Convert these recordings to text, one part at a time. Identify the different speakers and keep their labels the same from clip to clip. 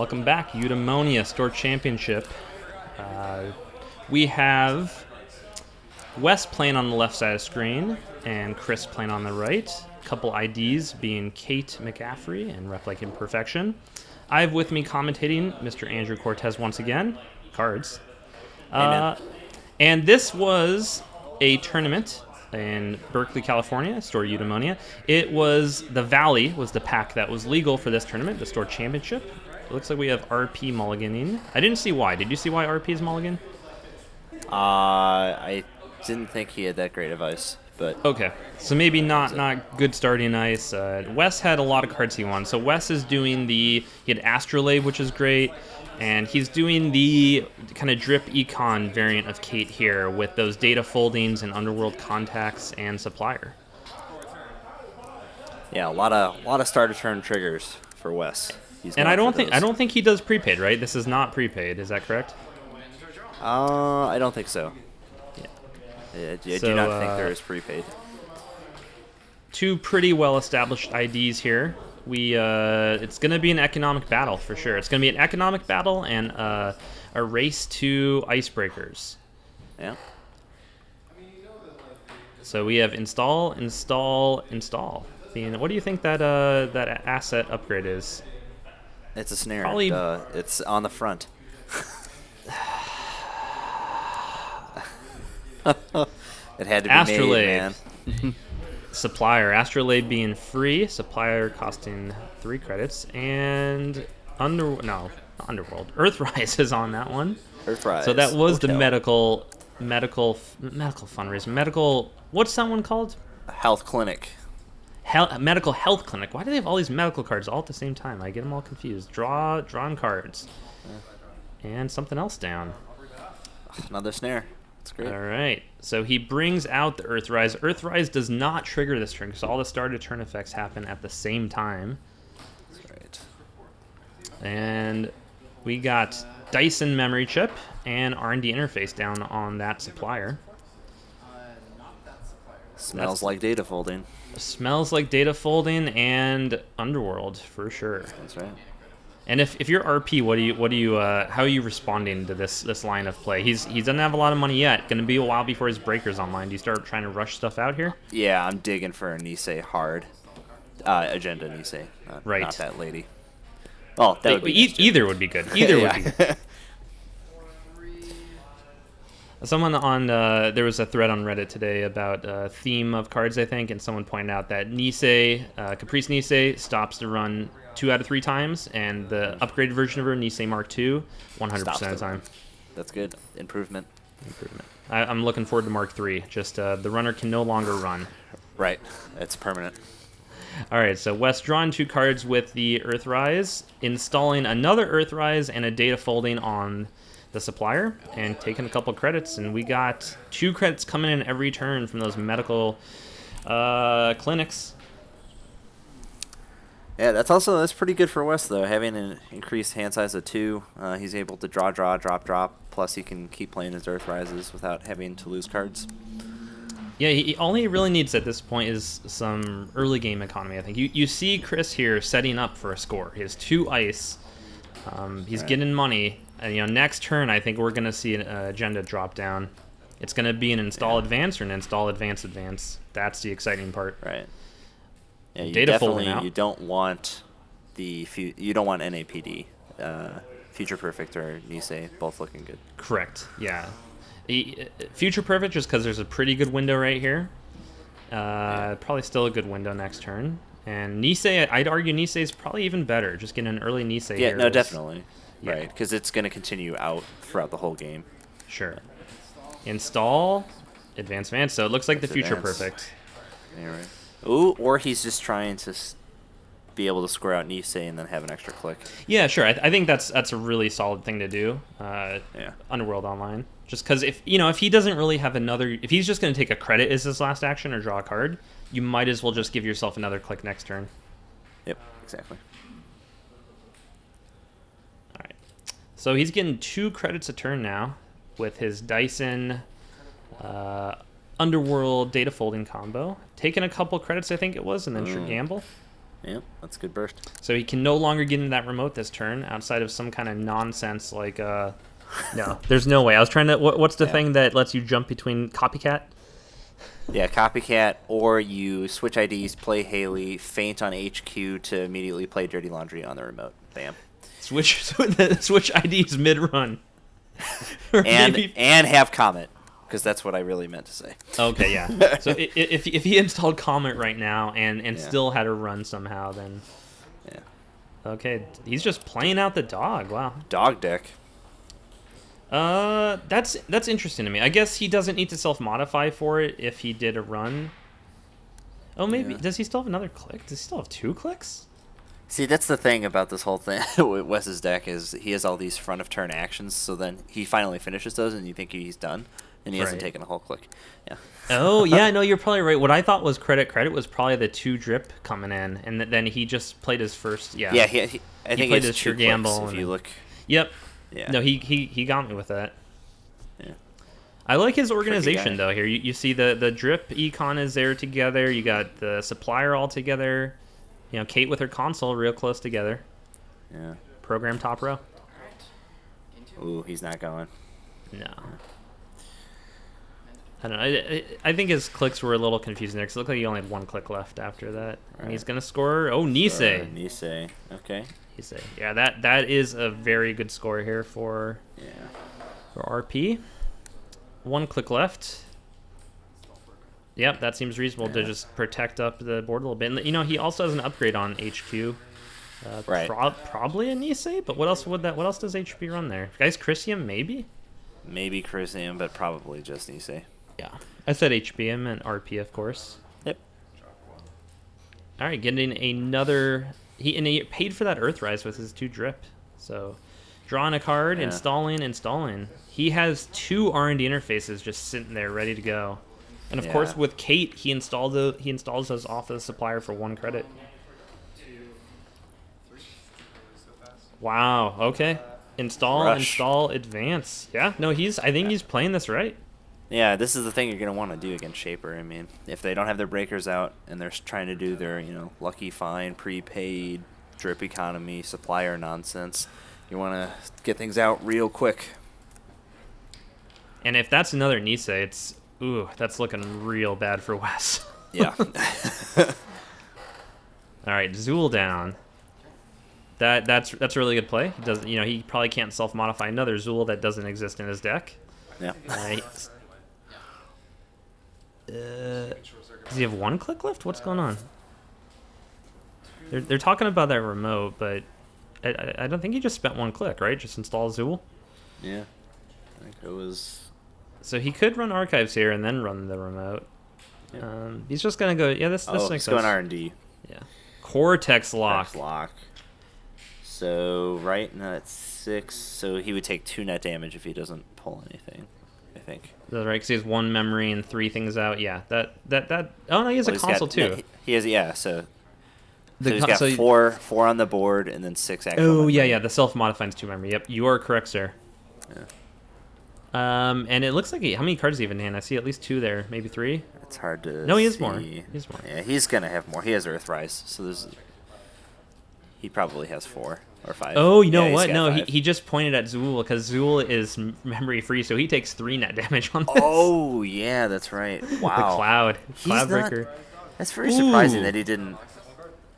Speaker 1: welcome back. Eudemonia Store Championship. We have Wes playing on the left side of the screen and Chris playing on the right. A couple IDs being Kate McCaffrey and Rep Like Imperfection. I have with me commentating Mr. Andrew Cortez once again. Cards. And this was a tournament in Berkeley, California, Store Eudemonia. It was the Valley was the pack that was legal for this tournament, the Store Championship. It looks like we have RP mulliganing. I didn't see why. Did you see why RP is mulligan?
Speaker 2: I didn't think he had that great of ice, but
Speaker 1: okay. So maybe not good starting ice. Wes had a lot of cards he won. So Wes is doing he had Astrolabe, which is great. And he's doing the kind of drip econ variant of Kate here with those data foldings and underworld contacts and supplier.
Speaker 2: Yeah, a lot of starter turn triggers for Wes.
Speaker 1: And I don't think he does prepaid, right? This is not prepaid. Is that correct?
Speaker 2: I don't think so.
Speaker 1: Yeah.
Speaker 2: I do not think there is prepaid.
Speaker 1: Two pretty well established IDs here. It's going to be an economic battle for sure. It's going to be an economic battle and a race to icebreakers.
Speaker 2: Yeah. So
Speaker 1: we have install. What do you think that asset upgrade is?
Speaker 2: It's a snare.
Speaker 1: Probably.
Speaker 2: It's on the front. It had to be
Speaker 1: Astrolabe.
Speaker 2: made, man.
Speaker 1: Supplier, Astrolabe being free, supplier costing 3 credits, and Underworld, Earthrise is on that one.
Speaker 2: Earthrise.
Speaker 1: So that was
Speaker 2: Hotel.
Speaker 1: the medical fundraiser. What's that one called?
Speaker 2: Health clinic.
Speaker 1: Medical health clinic. Why do they have all these medical cards all at the same time? I get them all confused. Drawn cards. And something else down.
Speaker 2: Another snare. That's great.
Speaker 1: All right. So he brings out the Earthrise. Earthrise does not trigger this turn because all the start of turn effects happen at the same time.
Speaker 2: That's right.
Speaker 1: And we got Dyson memory chip and R&D interface down on that supplier.
Speaker 2: Smells like data folding.
Speaker 1: Smells like data folding and Underworld for sure.
Speaker 2: That's right.
Speaker 1: And if you're RP, how are you responding to this line of play? He doesn't have a lot of money yet. Going to be a while before his breaker's online. Do you start trying to rush stuff out here?
Speaker 2: Yeah, I'm digging for a Nisei hard. Agenda Nisei.
Speaker 1: Right.
Speaker 2: Not that lady. Oh, that would be
Speaker 1: either would be good. Either would be good. Someone on there was a thread on Reddit today about theme of cards, I think, and someone pointed out that Nisei, Caprice Nisei, stops the run 2 out of 3 times, and the upgraded version of her, Nisei Mark II, 100% of the time.
Speaker 2: That's good. Improvement.
Speaker 1: I'm looking forward to Mark III. Just the runner can no longer run.
Speaker 2: Right. It's permanent.
Speaker 1: All right, so Wes drawing 2 cards with the Earthrise, installing another Earthrise and a data folding on the supplier, and taking a couple credits, and we got 2 credits coming in every turn from those medical clinics.
Speaker 2: Yeah, that's pretty good for Wes though. Having an increased hand size of 2, he's able to draw, drop. Plus, he can keep playing his Earthrises without having to lose cards.
Speaker 1: Yeah, all he really needs at this point is some early game economy. I think you see Chris here setting up for a score. He has 2 ice. He's getting money. And next turn, I think we're going to see an agenda drop down. It's going to be an install advance or an install advance. That's the exciting part.
Speaker 2: Right. Yeah, you don't want NAPD. Future Perfect or Nisei, both looking good.
Speaker 1: Correct. Yeah. Future Perfect just because there's a pretty good window right here. Probably still a good window next turn. And Nisei, I'd argue Nisei is probably even better. Just getting an early Nisei here.
Speaker 2: Yeah, no, definitely. Yeah. Right, because it's going to continue out throughout the whole game.
Speaker 1: Sure. Install, advance. So it looks like the Future Perfect.
Speaker 2: Yeah, right. Ooh, or he's just trying to be able to square out Nisei and then have an extra click.
Speaker 1: Yeah, sure. I think that's a really solid thing to do.
Speaker 2: Yeah.
Speaker 1: Underworld Online. Just because if he doesn't really have if he's just going to take a credit as his last action or draw a card, you might as well just give yourself another click next turn.
Speaker 2: Yep, exactly.
Speaker 1: All right. So he's getting 2 credits a turn now with his Dyson Underworld data folding combo. Taking a couple credits, I think it was, and then sure gamble.
Speaker 2: Yep, that's a good burst.
Speaker 1: So he can no longer get into that remote this turn outside of some kind of nonsense like no, there's no way. I was trying to what's the thing that lets you jump between copycat?
Speaker 2: Yeah, copycat, or you switch IDs, play Haley, feint on HQ to immediately play Dirty Laundry on the remote. Bam.
Speaker 1: Switch IDs mid run.
Speaker 2: and have Comet, because that's what I really meant to say.
Speaker 1: Okay, yeah. So if he installed Comet right now and still had to run somehow, then
Speaker 2: yeah.
Speaker 1: Okay, he's just playing out the dog. Wow.
Speaker 2: Dog deck.
Speaker 1: That's interesting to me. I guess he doesn't need to self-modify for it if he did a run. Oh, maybe. Yeah. Does he still have another click? Does he still have 2 clicks?
Speaker 2: See, that's the thing about this whole thing with Wes's deck is he has all these front of turn actions, so then he finally finishes those and you think he's done, and he hasn't taken a whole click. Yeah.
Speaker 1: Oh, yeah, no, you're probably right. What I thought was credit was probably the 2 drip coming in, and then he just played his first,
Speaker 2: Yeah, I think
Speaker 1: he played his sure gamble.
Speaker 2: If you look.
Speaker 1: Yep.
Speaker 2: Yeah.
Speaker 1: No, he got me with that.
Speaker 2: Yeah.
Speaker 1: I like his organization though. Here you see the drip econ is there together. You got the supplier all together. You know, Kate with her console real close together.
Speaker 2: Yeah.
Speaker 1: Program top row.
Speaker 2: Ooh, he's not going.
Speaker 1: No. I don't know. I think his clicks were a little confusing there because it looked like he only had 1 click left after that. Right. And he's gonna score. Oh, Nisei.
Speaker 2: Nisei. Okay.
Speaker 1: Yeah, that is a very good score here for RP. 1 click left. Yep, that seems reasonable to just protect up the board a little bit. And, you know, he also has an upgrade on HQ.
Speaker 2: Right.
Speaker 1: Probably a Nisei, but what else does HP run there? Guys, Chrysium, maybe?
Speaker 2: Maybe Chrysium, but probably just Nisei.
Speaker 1: Yeah. I said HP, I meant RP, of course.
Speaker 2: Yep.
Speaker 1: All right, getting another... He paid for that Earthrise with his 2 drip. So, drawing a card, installing. He has 2 R&D interfaces just sitting there ready to go. And of course, with Kate, he installs those off of the supplier for 1 credit. Wow. Okay. Install, advance. Yeah. No, I think he's playing this right.
Speaker 2: Yeah, this is the thing you're going to want to do against Shaper. I mean, if they don't have their breakers out and they're trying to do their, lucky find, prepaid, drip economy, supplier nonsense, you want to get things out real quick.
Speaker 1: And if that's another Nisei, that's looking real bad for Wes.
Speaker 2: Yeah.
Speaker 1: All right, Zool down. That's a really good play. He doesn't, he probably can't self-modify another Zool that doesn't exist in his deck.
Speaker 2: Yeah.
Speaker 1: Does he have 1 click left? What's going on? They're talking about that remote, but I don't think he just spent 1 click, right? Just install Zool.
Speaker 2: Yeah, I think it was.
Speaker 1: So he could run archives here and then run the remote. Yep. He's just gonna go. Yeah, this makes sense.
Speaker 2: Going R&D.
Speaker 1: Yeah. Cortex lock.
Speaker 2: So right now it's 6. So he would take 2 net damage if he doesn't pull anything. I think.
Speaker 1: That's right, because he has 1 memory and 3 things out. Yeah, that. Oh no, he has a console too.
Speaker 2: He has So he's got 4 on the board and then 6 actual.
Speaker 1: Oh
Speaker 2: memory.
Speaker 1: yeah. The self-modifying is 2 memory. Yep, you are correct, sir.
Speaker 2: Yeah.
Speaker 1: And it looks like how many cards does he have in hand? I see at least 2 there, maybe 3.
Speaker 2: It's hard to.
Speaker 1: No, he has
Speaker 2: see.
Speaker 1: more. He has more.
Speaker 2: Yeah, he's gonna have more. He has Earthrise, so he probably has 4 or 5.
Speaker 1: Oh, you know what? No,
Speaker 2: 5.
Speaker 1: he just pointed at Zool because Zool is memory free, so he takes 3 net damage on this.
Speaker 2: Oh yeah, that's right. Wow.
Speaker 1: The Cloud Breaker.
Speaker 2: That's very surprising that he didn't.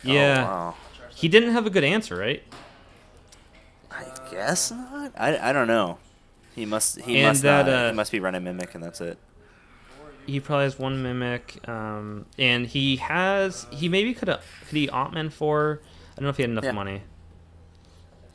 Speaker 1: Yeah.
Speaker 2: Oh, wow.
Speaker 1: He didn't have a good answer, right?
Speaker 2: I guess not. I don't know. He must be running Mimic, and that's it.
Speaker 1: He probably has 1 Mimic, and he maybe could he Otman for? I don't know if he had enough money.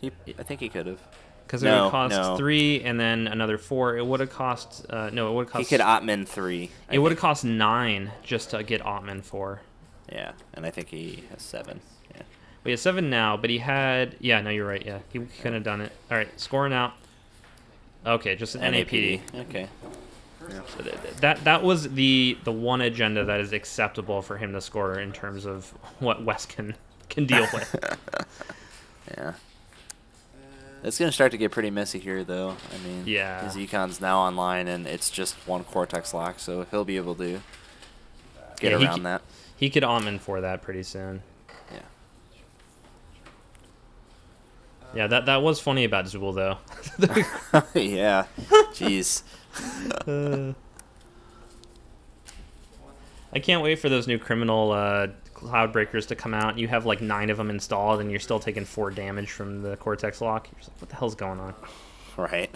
Speaker 2: I think he could have.
Speaker 1: Because it would cost 3 and then another 4. It would have cost It would cost.
Speaker 2: He could Otman 3.
Speaker 1: It would have cost 9 just to get Otman 4.
Speaker 2: Yeah, and I think he has 7. Yeah.
Speaker 1: Well, he has 7 now, but he had. Yeah, no, you're right. Yeah, he couldn't have done it. All right, scoring out. Okay, just an NAPD.
Speaker 2: Okay.
Speaker 1: Yeah. So that was the one agenda that is acceptable for him to score in terms of what Wes can deal with.
Speaker 2: Yeah. It's going to start to get pretty messy here, though. I mean, his econ's now online, and it's just 1 Cortex lock, so he'll be able to get around that.
Speaker 1: He could Omen for that pretty soon.
Speaker 2: Yeah.
Speaker 1: Yeah, that was funny about Zool though.
Speaker 2: Yeah. Jeez.
Speaker 1: I can't wait for those new criminal cloud breakers to come out. You have like 9 of them installed, and you're still taking 4 damage from the Cortex lock. You're just like, what the hell's going on?
Speaker 2: Right.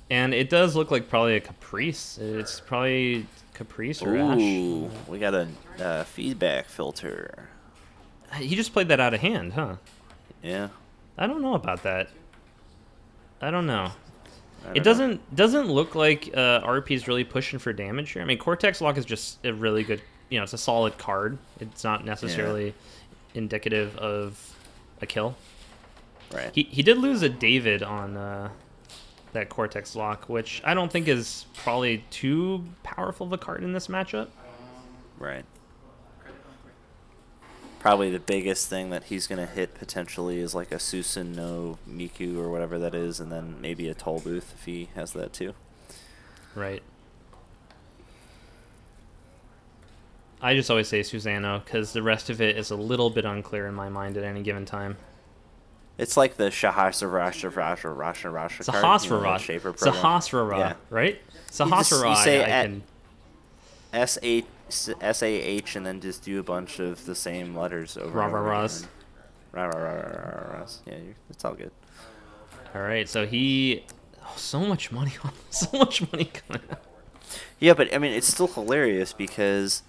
Speaker 1: And it does look like probably a Caprice. It's probably Caprice or Ash.
Speaker 2: Ooh, we got a feedback filter.
Speaker 1: He just played that out of hand, huh?
Speaker 2: Yeah.
Speaker 1: I don't know about that. I don't know.
Speaker 2: I
Speaker 1: It
Speaker 2: don't know.
Speaker 1: doesn't look like RP's really pushing for damage here. I mean, Cortex Lock is just a really good, it's a solid card. It's not necessarily indicative of a kill.
Speaker 2: Right.
Speaker 1: He did lose a David on that Cortex Lock, which I don't think is probably too powerful of a card in this matchup.
Speaker 2: Right. Probably the biggest thing that he's going to hit potentially is like a Susan no Miku or whatever that is, and then maybe a Toll Booth if he has that too.
Speaker 1: Right. I just always say Susano because the rest of it is a little bit unclear in my mind at any given time.
Speaker 2: It's like the Sahasrara
Speaker 1: It's a
Speaker 2: card.
Speaker 1: Sahasrara.
Speaker 2: Shaper
Speaker 1: It's a
Speaker 2: program.
Speaker 1: Sahasrara,
Speaker 2: Yeah.
Speaker 1: right?
Speaker 2: You
Speaker 1: Sahasrara,
Speaker 2: say
Speaker 1: I can...
Speaker 2: S-A-H and then just do a bunch of the same letters over and over
Speaker 1: Ra-ra-ras.
Speaker 2: again. Ra-ra-ra-ra-ras. Yeah, it's all good.
Speaker 1: All right, so he... Oh, so much money coming out.
Speaker 2: Yeah, but I mean, it's still hilarious because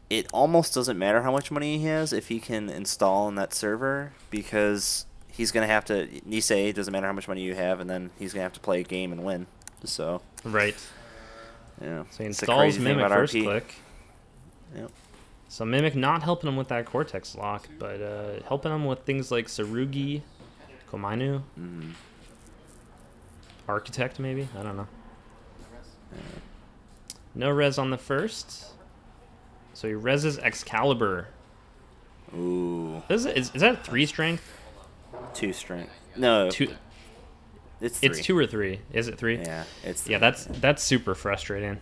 Speaker 2: it almost doesn't matter how much money he has if he can install on that server, because he's going to have to, Nisei, doesn't matter how much money you have, and then he's going to have to play a game and win. So,
Speaker 1: Right.
Speaker 2: yeah.
Speaker 1: So he
Speaker 2: It's the
Speaker 1: installs
Speaker 2: crazy thing
Speaker 1: Mimic
Speaker 2: about
Speaker 1: first
Speaker 2: RP.
Speaker 1: click.
Speaker 2: Yep.
Speaker 1: So Mimic not helping him with that Cortex lock, but helping him with things like Sarugi, Komainu,
Speaker 2: Mm.
Speaker 1: Architect maybe? I don't know. No res on the first. So he reses Excalibur.
Speaker 2: Ooh.
Speaker 1: Is that 3 strength?
Speaker 2: 2 strength. No.
Speaker 1: 2.
Speaker 2: It's 3.
Speaker 1: It's 2 or 3. Is it 3?
Speaker 2: Yeah, it's 3.
Speaker 1: Yeah, that's super frustrating.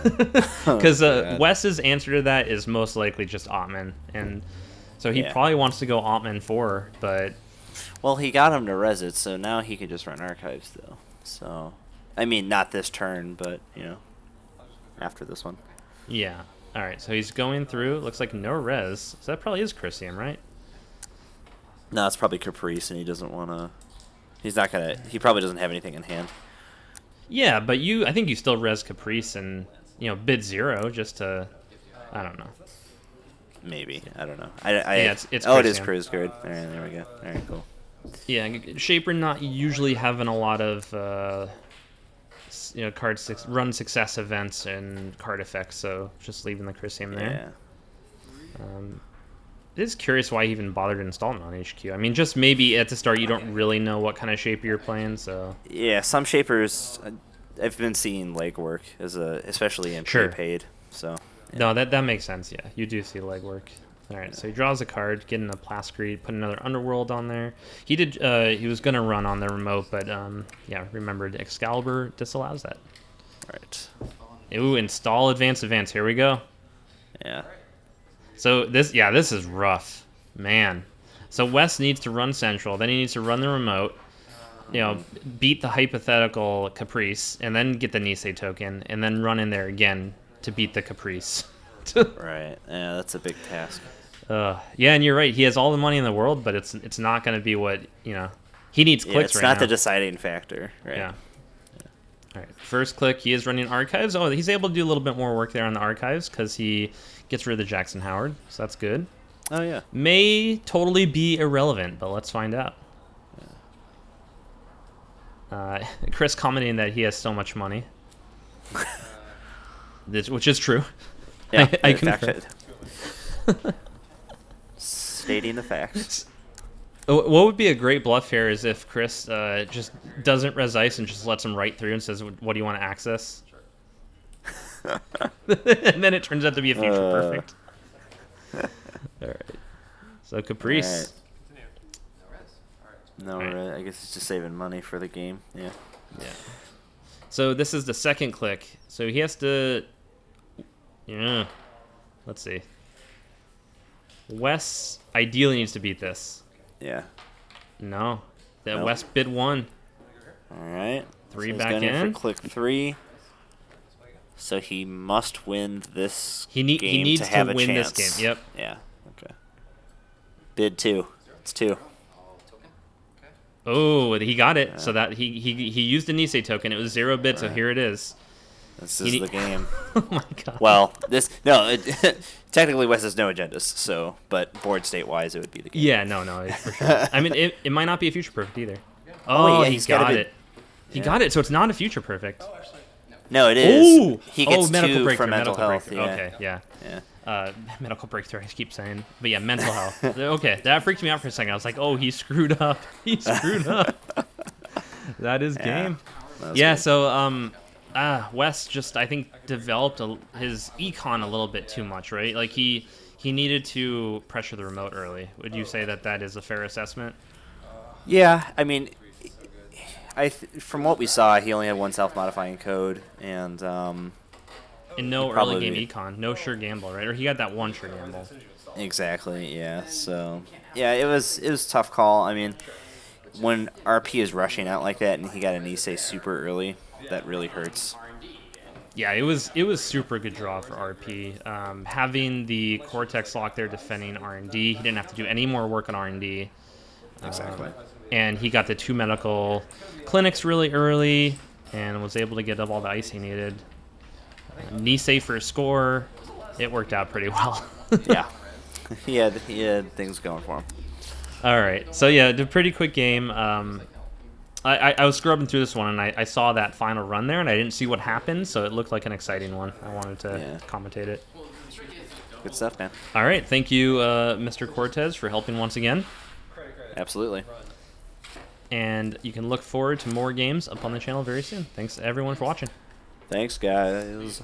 Speaker 2: Yeah.
Speaker 1: Because
Speaker 2: God.
Speaker 1: Wes's answer to that is most likely just Ottman, and so he
Speaker 2: Yeah.
Speaker 1: probably wants to go Ottman 4, but
Speaker 2: Well, he got him to res it, so now he can just run archives, though. So, I mean, not this turn, but, after this one.
Speaker 1: yeah. All right, so he's going through. Looks like no res. So that probably is Chrysium, right?
Speaker 2: No, it's probably Caprice, and he doesn't want to... He's not going to... He probably doesn't have anything in hand.
Speaker 1: Yeah, but I think you still res Caprice and bid 0 just to, I don't know.
Speaker 2: Maybe.
Speaker 1: Yeah.
Speaker 2: I don't know.
Speaker 1: Yeah, it's
Speaker 2: it is
Speaker 1: Chrysium.
Speaker 2: Cruise Grid. All right, there we go. All right, cool.
Speaker 1: Yeah, Shaper not usually having a lot of run success events and card effects, so just leaving the Chrysium there.
Speaker 2: Yeah.
Speaker 1: It is curious why he even bothered installing on HQ. I mean, just maybe at the start you don't really know what kind of Shaper you're playing, so...
Speaker 2: Yeah, some Shapers... I've been seeing legwork, especially in
Speaker 1: Sure.
Speaker 2: prepaid, so... Yeah.
Speaker 1: No, that makes sense, yeah. You do see legwork. Alright, so he draws a card, getting a Plascrete, put another Underworld on there. He did. He was going to run on the remote, but, yeah, remembered Excalibur disallows that.
Speaker 2: Right.
Speaker 1: Ooh, install advance. Here we go.
Speaker 2: Yeah.
Speaker 1: So this is rough, man. So Wes needs to run Central, then he needs to run the remote, beat the hypothetical Caprice, and then get the Nisei token, and then run in there again to beat the Caprice.
Speaker 2: Right. Yeah, that's a big task.
Speaker 1: Yeah, and you're right. He has all the money in the world, but it's not going to be what he needs clicks
Speaker 2: It's
Speaker 1: right
Speaker 2: not
Speaker 1: now.
Speaker 2: the deciding factor, right?
Speaker 1: Yeah. All right. First click, he is running archives. Oh, he's able to do a little bit more work there on the archives because he gets rid of the Jackson Howard, so that's good.
Speaker 2: Oh yeah.
Speaker 1: May totally be irrelevant, but let's find out. Chris commenting that he has so much money, which is true.
Speaker 2: Yeah,
Speaker 1: I
Speaker 2: in
Speaker 1: concur.
Speaker 2: fact, stating the facts.
Speaker 1: What would be a great bluff here is if Chris just doesn't res ice and just lets him right through and says, "What do you want to access?" And then it turns out to be a future perfect. All right. So Caprice.
Speaker 2: No,
Speaker 1: Right.
Speaker 2: right. I guess it's just saving money for the game. Yeah.
Speaker 1: Yeah. So this is the second click. So he has to. Yeah. Let's see. Wes ideally needs to beat this.
Speaker 2: Yeah.
Speaker 1: No. That
Speaker 2: Nope.
Speaker 1: Wes bid 1.
Speaker 2: All right.
Speaker 1: 3
Speaker 2: so he's
Speaker 1: back
Speaker 2: going
Speaker 1: in.
Speaker 2: for click 3. So he must win this
Speaker 1: He
Speaker 2: game
Speaker 1: needs
Speaker 2: to have
Speaker 1: to
Speaker 2: a
Speaker 1: win
Speaker 2: chance.
Speaker 1: this game. Yep.
Speaker 2: Yeah. Okay. Bid 2. It's 2.
Speaker 1: Oh, he got it. So that he used a Nisei token. It was 0 bid, so here it is.
Speaker 2: This is the game.
Speaker 1: Oh my god.
Speaker 2: Well, technically Wes has no agendas, so but board state wise it would be the game.
Speaker 1: Yeah, no, for sure. I mean, it might not be a future perfect either.
Speaker 2: Oh, yeah,
Speaker 1: he
Speaker 2: he's got
Speaker 1: got
Speaker 2: a bid.
Speaker 1: it. He got it, so it's not a future perfect.
Speaker 2: No, it is.
Speaker 1: Ooh!
Speaker 2: He gets
Speaker 1: medical
Speaker 2: 2
Speaker 1: breakthrough,
Speaker 2: for mental
Speaker 1: medical
Speaker 2: health.
Speaker 1: breakthrough.
Speaker 2: Yeah.
Speaker 1: Okay, yeah.
Speaker 2: Yeah.
Speaker 1: Medical breakthrough, I keep saying. But yeah, mental health. Okay, that freaked me out for a second. I was like, oh, he screwed up. He screwed up. That is game. Yeah,
Speaker 2: good.
Speaker 1: so Wes just, I think, developed his econ a little bit too much, right? Like, he needed to pressure the remote early. Would you say that is a fair assessment?
Speaker 2: Yeah, I mean, from what we saw, he only had 1 self-modifying code, and
Speaker 1: no early game econ, no sure gamble, right? Or he got that 1 sure gamble.
Speaker 2: Exactly, yeah. So, yeah, it was a tough call. I mean, when RP is rushing out like that and he got an Nisei super early, that really hurts.
Speaker 1: Yeah, it was super good draw for RP. Having the Cortex lock there defending R&D, he didn't have to do any more work on R&D.
Speaker 2: Exactly.
Speaker 1: And he got the 2 medical clinics really early and was able to get up all the ice he needed. Nisei for a score. It worked out pretty well.
Speaker 2: Yeah. He had things going for him.
Speaker 1: All right. So, yeah, a pretty quick game. I was scrubbing through this one, and I saw that final run there, and I didn't see what happened, so it looked like an exciting one. I wanted to commentate it.
Speaker 2: Good stuff, man.
Speaker 1: All right. Thank you, Mr. Cortez, for helping once again.
Speaker 2: Absolutely.
Speaker 1: And you can look forward to more games up on the channel very soon. Thanks, everyone, for watching.
Speaker 2: Thanks, guys.